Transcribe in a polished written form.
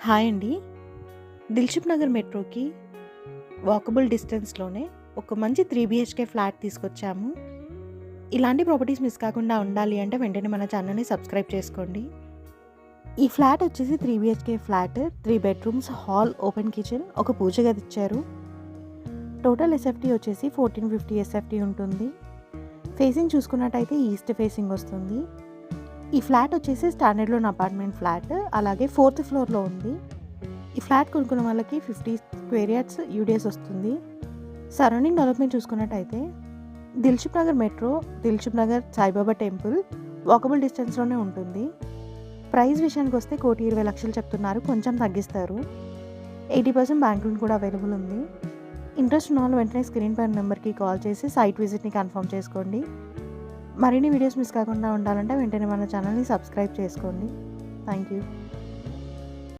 Hi అండి. Dilsukh Nagar మెట్రోకి walkable డిస్టెన్స్‌లోనే ఒక మంచి 3 బీహెచ్‌కే ఫ్లాట్ తీసుకొచ్చాము. ఇలాంటి ప్రాపర్టీస్ మిస్ కాకుండా ఉండాలి అంటే వెంటనే మన ఛానల్‌ని సబ్స్క్రైబ్ చేసుకోండి. ఈ ఫ్లాట్ వచ్చేసి 3 BHK flat. 3 bedrooms, hall, open kitchen, ఒక పూజ గది ఇచ్చారు. టోటల్ ఎస్ఎఫ్టీ వచ్చేసి 1450 ఎస్ఎఫ్టీ ఉంటుంది. ఫేసింగ్ చూసుకున్నట్టయితే ఈస్ట్ ఫేసింగ్ వస్తుంది. ఈ ఫ్లాట్ వచ్చేసి స్టాండర్డ్ లోన్ అపార్ట్మెంట్ ఫ్లాట్. అలాగే 4th ఫ్లోర్‌లో ఉంది. ఈ ఫ్లాట్ కొనుక్కున్న వాళ్ళకి 50 స్క్వేర్ యార్డ్స్ యూడిఎస్ వస్తుంది. సరౌండింగ్ డెవలప్మెంట్ చూసుకున్నట్టయితే Dilsukhnagar metro, Dilsukhnagar Saibaba temple walkable డిస్టెన్స్‌లోనే ఉంటుంది. ప్రైస్ విషయానికి వస్తే 1,20,00,000 చెప్తున్నారు. కొంచెం తగ్గిస్తారు. 80% బ్యాంక్ లోన్ కూడా అవైలబుల్ ఉంది. ఇంట్రెస్ట్ ఉన్న వాళ్ళు వెంటనే స్క్రీన్ పైన నెంబర్కి కాల్ చేసి సైట్ విజిట్ని కన్ఫర్మ్ చేసుకోండి. మరిన్ని వీడియోస్ మిస్ కాకుండా ఉండాలంటే వెంటనే మన ఛానల్ని సబ్స్క్రైబ్ చేసుకోండి. Thank you.